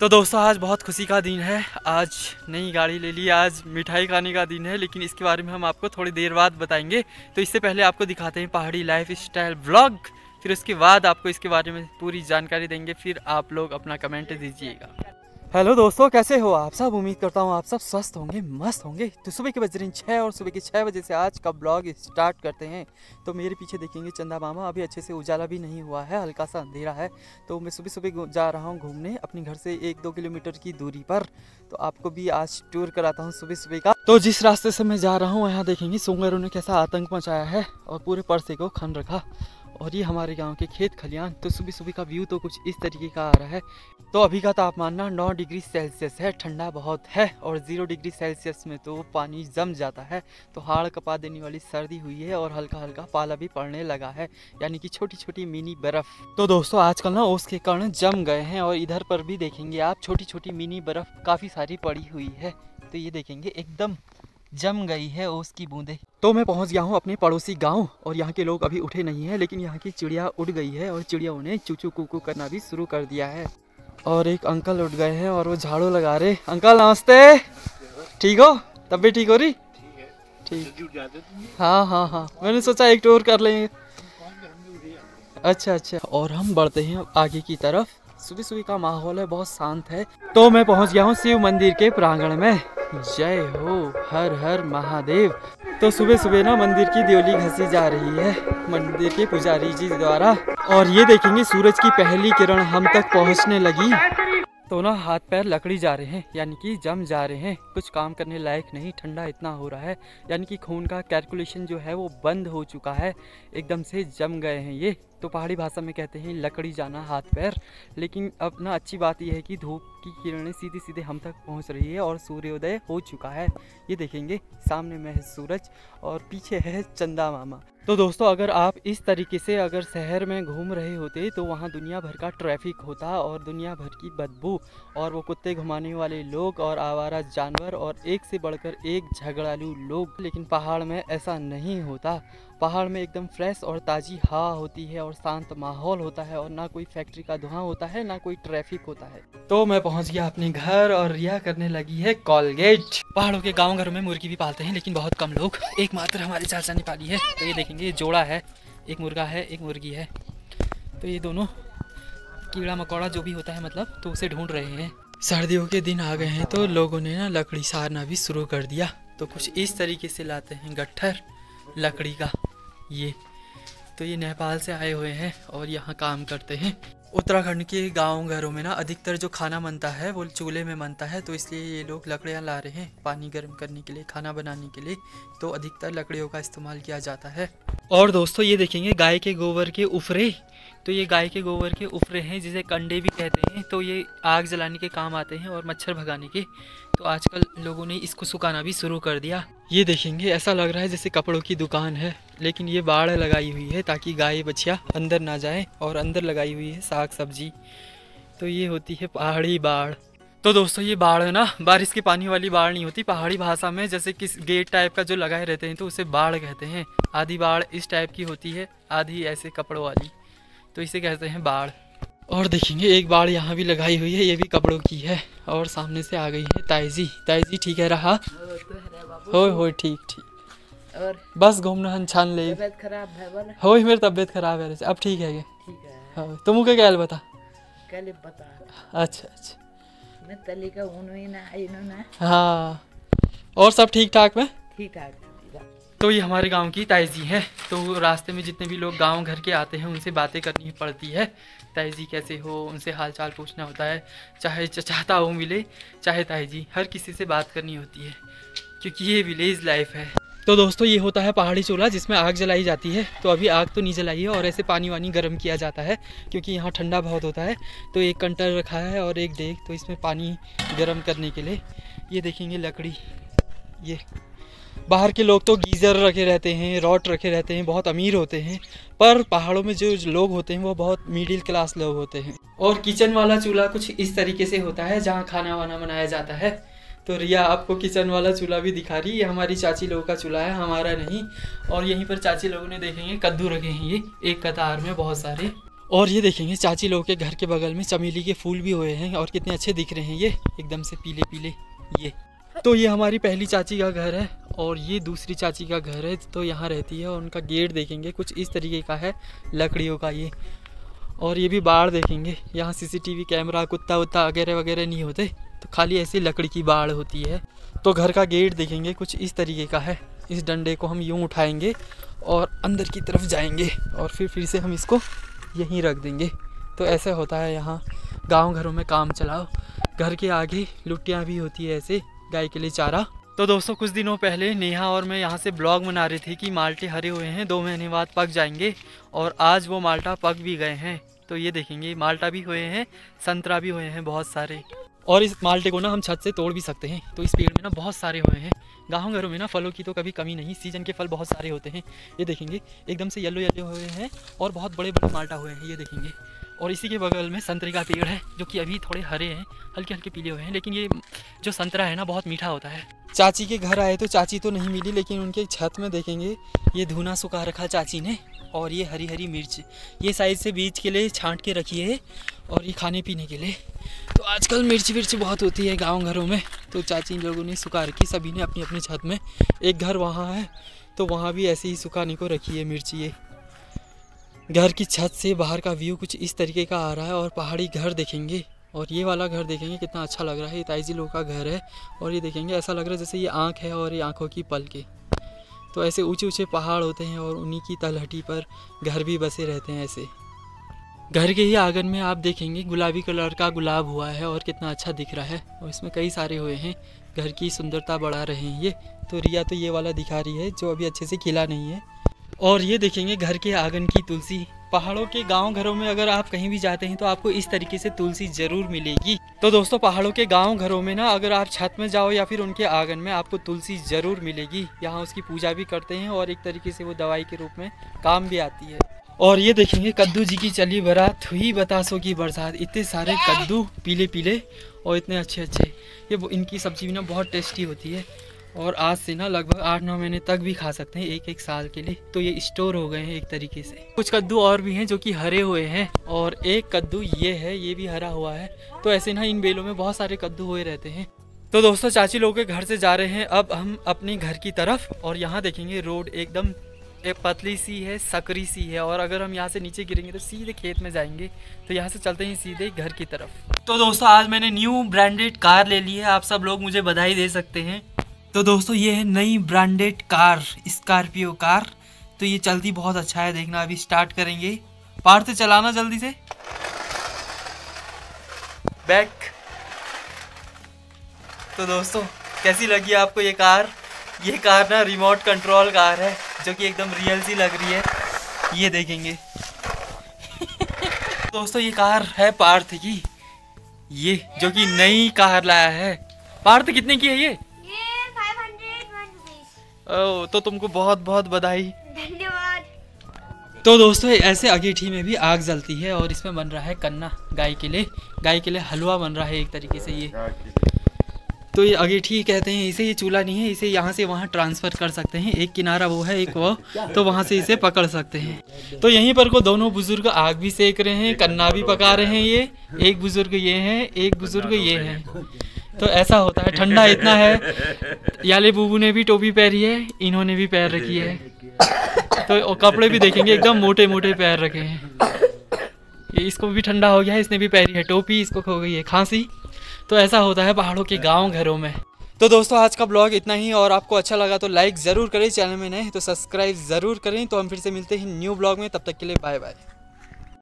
तो दोस्तों आज बहुत खुशी का दिन है। आज नई गाड़ी ले ली, आज मिठाई खाने का दिन है, लेकिन इसके बारे में हम आपको थोड़ी देर बाद बताएंगे। तो इससे पहले आपको दिखाते हैं पहाड़ी लाइफ स्टाइल व्लॉग, फिर उसके बाद आपको इसके बारे में पूरी जानकारी देंगे, फिर आप लोग अपना कमेंट दीजिएगा। हेलो दोस्तों, कैसे हो आप सब? उम्मीद करता हूँ आप सब स्वस्थ होंगे, मस्त होंगे। तो सुबह के बज रहे हैं 6 और सुबह के 6 बजे से आज का ब्लॉग स्टार्ट करते हैं। तो मेरे पीछे देखेंगे चंदा मामा, अभी अच्छे से उजाला भी नहीं हुआ है, हल्का सा अंधेरा है। तो मैं सुबह सुबह जा रहा हूँ घूमने अपने घर से 1-2 किलोमीटर की दूरी पर। तो आपको भी आज टूर कराता हूँ सुबह सुबह का। तो जिस रास्ते से मैं जा रहा हूँ यहाँ देखेंगे सूंगरों ने कैसा आतंक मचाया है और पूरे परसे को खन रखा। और ये हमारे गांव के खेत खलियान। तो सुबह सुबह का व्यू तो कुछ इस तरीके का आ रहा है। तो अभी का तापमान ना 9 डिग्री सेल्सियस है, ठंडा बहुत है। और 0 डिग्री सेल्सियस में तो पानी जम जाता है। तो हाड़ कपा देने वाली सर्दी हुई है और हल्का हल्का पाला भी पड़ने लगा है, यानी कि छोटी छोटी मिनी बर्फ। तो दोस्तों आजकल ना ओस के कारण जम गए हैं और इधर पर भी देखेंगे आप छोटी छोटी मिनी बर्फ काफ़ी सारी पड़ी हुई है। तो ये देखेंगे एकदम जम गई है ओस की बूंदें। तो मैं पहुंच गया हूं अपने पड़ोसी गांव और यहाँ के लोग अभी उठे नहीं हैं, लेकिन यहाँ की चिड़िया उड़ गई है और चिड़ियाओं ने चूचू कुकू करना भी शुरू कर दिया है। और एक अंकल उठ गए हैं और वो झाड़ू लगा रहे। अंकल नमस्ते, ठीक हो? तबीयत ठीक हो रही? ठीक। हाँ, मैंने सोचा एक टूर कर लेंगे। अच्छा। और हम बढ़ते हैं आगे की तरफ। सुबह सुबह का माहौल है, बहुत शांत है। तो मैं पहुंच गया हूं शिव मंदिर के प्रांगण में। जय हो, हर हर महादेव। तो सुबह सुबह ना मंदिर की दियोली घसी जा रही है मंदिर के पुजारी जी द्वारा। और ये देखेंगे सूरज की पहली किरण हम तक पहुंचने लगी। तो ना हाथ पैर लकड़ी जा रहे हैं, यानी कि जम जा रहे हैं, कुछ काम करने लायक नहीं, ठंडा इतना हो रहा है, यानी कि खून का कैलकुलेशन जो है वो बंद हो चुका है, एकदम से जम गए हैं ये। तो पहाड़ी भाषा में कहते हैं लकड़ी जाना हाथ पैर। लेकिन अब ना अच्छी बात यह है कि धूप की किरणें सीधे सीधे हम तक पहुंच रही है और सूर्योदय हो चुका है। ये देखेंगे सामने में है सूरज और पीछे है चंदा मामा। तो दोस्तों अगर आप इस तरीके से अगर शहर में घूम रहे होते तो वहाँ दुनिया भर का ट्रैफिक होता और दुनिया भर की बदबू और वो कुत्ते घुमाने वाले लोग और आवारा जानवर और एक से बढ़कर एक झगड़ालू लोग। लेकिन पहाड़ में ऐसा नहीं होता। पहाड़ में एकदम फ्रेश और ताज़ी हवा होती है और शांत माहौल होता है और ना कोई फैक्ट्री का धुआं होता है, ना कोई ट्रैफिक होता है। तो मैं पहुंच गया अपने घर और रिया करने लगी है कॉलगेट। पहाड़ों के गांव घरों में मुर्गी भी पालते हैं, लेकिन बहुत कम लोग, एकमात्र हमारे चाचा ने पाली है। तो ये देखेंगे ये जोड़ा है, एक मुर्गा है एक मुर्गी है। तो ये दोनों कीड़ा मकोड़ा जो भी होता है मतलब, तो उसे ढूंढ रहे हैं। सर्दियों के दिन आ गए हैं तो लोगों ने ना लकड़ी सारना भी शुरू कर दिया। तो कुछ इस तरीके से लाते हैं गट्ठर लकड़ी का। ये तो ये नेपाल से आए हुए हैं और यहाँ काम करते हैं। उत्तराखंड के गांव घरों में ना अधिकतर जो खाना बनता है वो चूल्हे में बनता है। तो इसलिए ये लोग लकड़ियाँ ला रहे हैं पानी गर्म करने के लिए, खाना बनाने के लिए। तो अधिकतर लकड़ियों का इस्तेमाल किया जाता है। और दोस्तों ये देखेंगे गाय के गोबर के उफरे। तो ये गाय के गोबर के उफरे हैं जिसे कंडे भी कहते हैं। तो ये आग जलाने के काम आते हैं और मच्छर भगाने के। तो आजकल लोगों ने इसको सुखाना भी शुरू कर दिया। ये देखेंगे ऐसा लग रहा है जैसे कपड़ों की दुकान है, लेकिन ये बाड़ लगाई हुई है ताकि गाय बछिया अंदर ना जाए, और अंदर लगाई हुई है साग सब्जी। तो ये होती है पहाड़ी बाढ़। तो दोस्तों ये बाढ़ है ना बारिश के पानी वाली बाढ़ नहीं होती। पहाड़ी भाषा में जैसे किस गेट टाइप का जो लगाए रहते हैं तो उसे बाढ़ कहते हैं। आधी बाढ़ इस टाइप की होती है, आधी ऐसे कपड़ों वाली, तो इसे कहते हैं बाढ़। और देखेंगे एक बाढ़ यहाँ भी लगाई हुई है, ये भी कपड़ों की है। और सामने से आ गई है ताईजी ठीक है रहा हो ठीक। और बस घूमना छान ले हो मेरी तबीयत खराब है अब ठीक है हाँ, तुम मुझे क्या बता अच्छा हाँ। और सब ठीक ठाक में? ठीक ठाक। तो ये हमारे गांव की ताईजी है। तो रास्ते में जितने भी लोग गांव घर के आते हैं उनसे बातें करनी पड़ती है। ताईजी कैसे हो, उनसे हाल चाल पूछना होता है, चाहे चचाता हो मिले चाहे ताईजी, हर किसी से बात करनी होती है क्योंकि ये विलेज लाइफ है। तो दोस्तों ये होता है पहाड़ी चूल्हा जिसमें आग जलाई जाती है। तो अभी आग तो नहीं जलाई है और ऐसे पानी वानी गर्म किया जाता है क्योंकि यहाँ ठंडा बहुत होता है। तो एक कंटर रखा है और एक देग, तो इसमें पानी गर्म करने के लिए। ये देखेंगे लकड़ी, ये बाहर के लोग तो गीज़र रखे रहते हैं, रॉड रखे रहते हैं, बहुत अमीर होते हैं। पर पहाड़ों में जो लोग होते हैं वो बहुत मिडिल क्लास लोग होते हैं। और किचन वाला चूल्हा कुछ इस तरीके से होता है जहाँ खाना वाना बनाया जाता है। तो रिया आपको किचन वाला चूल्हा भी दिखा रही है। ये हमारी चाची लोगों का चूल्हा है, हमारा नहीं। और यहीं पर चाची लोगों ने देखेंगे कद्दू रखे हैं, ये एक कतार में बहुत सारे। और ये देखेंगे चाची लोग के घर के बगल में चमेली के फूल भी हुए हैं और कितने अच्छे दिख रहे हैं ये, एकदम से पीले पीले। ये तो ये हमारी पहली चाची का घर है और ये दूसरी चाची का घर है, तो यहाँ रहती है। और उनका गेट देखेंगे कुछ इस तरीके का है, लकड़ियों का ये। और ये भी बाड़ देखेंगे, यहाँ सीसीटीवी कैमरा कुत्ता वुत्ता वगैरह वगैरह नहीं होते, तो खाली ऐसी लकड़ी की बाड़ होती है। तो घर का गेट देखेंगे कुछ इस तरीके का है। इस डंडे को हम यूँ उठाएंगे और अंदर की तरफ जाएंगे और फिर से हम इसको यहीं रख देंगे। तो ऐसे होता है यहाँ गांव घरों में काम चलाओ। घर के आगे लुट्टियाँ भी होती है ऐसे, गाय के लिए चारा। तो दोस्तों कुछ दिनों पहले नेहा और मैं यहाँ से ब्लॉग बना रहे थे कि माल्टे हरे हुए हैं, 2 महीने बाद पक जाएंगे, और आज वो माल्टा पक भी गए हैं। तो ये देखेंगे माल्टा भी हुए हैं, संतरा भी हुए हैं बहुत सारे। और इस माल्टे को ना हम छत से तोड़ भी सकते हैं। तो इस पेड़ में ना बहुत सारे हुए हैं। गाँव घरों में ना फलों की तो कभी कमी नहीं, सीजन के फल बहुत सारे होते हैं। ये देखेंगे एकदम से येलो येलो हुए हैं और बहुत बड़े बड़े माल्टा हुए हैं, ये देखेंगे। और इसी के बगल में संतरे का पेड़ है जो कि अभी थोड़े हरे हैं, हल्के हल्के पीले हुए हैं, लेकिन ये जो संतरा है ना बहुत मीठा होता है। चाची के घर आए तो चाची तो नहीं मिली, लेकिन उनके छत में देखेंगे ये धुना सुखा रखा चाची ने। और ये हरी हरी मिर्च, ये साइड से बीज के लिए छांट के रखी है और ये खाने पीने के लिए। तो आजकल मिर्च बहुत होती है गाँव घरों में, तो चाची लोगों ने सुखा रखी, सभी ने अपनी अपनी छत में। एक घर वहाँ है तो वहाँ भी ऐसे ही सुखाने को रखी है मिर्च। ये घर की छत से बाहर का व्यू कुछ इस तरीके का आ रहा है और पहाड़ी घर देखेंगे। और ये वाला घर देखेंगे कितना अच्छा लग रहा है, ये ताई जी लोग का घर है। और ये देखेंगे ऐसा लग रहा है जैसे ये आँख है और ये आँखों की पलकें। तो ऐसे ऊंचे ऊंचे पहाड़ होते हैं और उन्हीं की तलहटी पर घर भी बसे रहते हैं। ऐसे घर के ही आंगन में आप देखेंगे गुलाबी कलर का गुलाब हुआ है और कितना अच्छा दिख रहा है, और इसमें कई सारे हुए हैं, घर की सुंदरता बढ़ा रहे हैं ये। तो रिया तो ये वाला दिखा रही है जो अभी अच्छे से खिला नहीं है। और ये देखेंगे घर के आंगन की तुलसी। पहाड़ों के गांव घरों में अगर आप कहीं भी जाते हैं तो आपको इस तरीके से तुलसी जरूर मिलेगी। तो दोस्तों पहाड़ों के गांव घरों में ना अगर आप छत में जाओ या फिर उनके आंगन में आपको तुलसी जरूर मिलेगी। यहाँ उसकी पूजा भी करते हैं और एक तरीके से वो दवाई के रूप में काम भी आती है। और ये देखेंगे कद्दू जी की चली बारात हुई बतासों की बरसात। इतने सारे कद्दू पीले पीले और इतने अच्छे अच्छे, ये इनकी सब्जी भी ना बहुत टेस्टी होती है। और आज से ना लगभग 8-9 महीने तक भी खा सकते हैं, एक साल के लिए। तो ये स्टोर हो गए हैं एक तरीके से। कुछ कद्दू और भी हैं जो कि हरे हुए हैं, और एक कद्दू ये है, ये भी हरा हुआ है। तो ऐसे ना इन बेलों में बहुत सारे कद्दू हुए रहते हैं। तो दोस्तों चाची लोगों के घर से जा रहे हैं अब हम अपने घर की तरफ। और यहाँ देखेंगे रोड एकदम एक पतली सी है, सकरी सी है, और अगर हम यहाँ से नीचे गिरेंगे तो सीधे खेत में जाएंगे। तो यहाँ से चलते हैं सीधे घर की तरफ। तो दोस्तों आज मैंने न्यू ब्रांडेड कार ले ली है, आप सब लोग मुझे बधाई दे सकते हैं। तो दोस्तों ये है नई ब्रांडेड कार, स्कॉर्पियो कार। तो ये चलती बहुत अच्छा है, देखना अभी स्टार्ट करेंगे। पार्ट से चलाना जल्दी से, बैक। तो दोस्तों कैसी लगी आपको ये कार? ये कार ना रिमोट कंट्रोल कार है जो कि एकदम रियल सी लग रही है, ये देखेंगे। दोस्तों ये कार है पार्थ की, ये जो कि नई कार लाया है। पार्थ कितने की है ये? 501 रुपीस। ओह तो तुमको बहुत बहुत बधाई, धन्यवाद। तो दोस्तों ऐसे अगेठी में भी आग जलती है और इसमें बन रहा है कन्ना गाय के लिए हलवा बन रहा है एक तरीके से ये। तो ये अगेठी कहते हैं इसे, ये चूल्हा नहीं है, इसे यहाँ से वहाँ ट्रांसफ़र कर सकते हैं। एक किनारा वो है एक वो, तो वहाँ से इसे पकड़ सकते हैं। तो यहीं पर को दोनों बुजुर्ग आग भी सेक रहे हैं, कन्ना भी पका रहे हैं। ये एक बुजुर्ग ये हैं, एक बुजुर्ग ये हैं। तो ऐसा होता है, ठंडा इतना है। याले बूबू ने भी टोपी पहनी है, इन्होंने भी पैर रखी है। तो कपड़े भी देखेंगे एकदम मोटे मोटे पैर रखे हैं। ये इसको भी ठंडा हो गया है, इसने भी पहनी है टोपी, इसको हो गई है खांसी। तो ऐसा होता है पहाड़ों के गांव घरों में। तो दोस्तों आज का ब्लॉग इतना ही, और आपको अच्छा लगा तो लाइक ज़रूर करें, चैनल में नए हैं तो सब्सक्राइब ज़रूर करें। तो हम फिर से मिलते हैं न्यू ब्लॉग में, तब तक के लिए बाय बाय।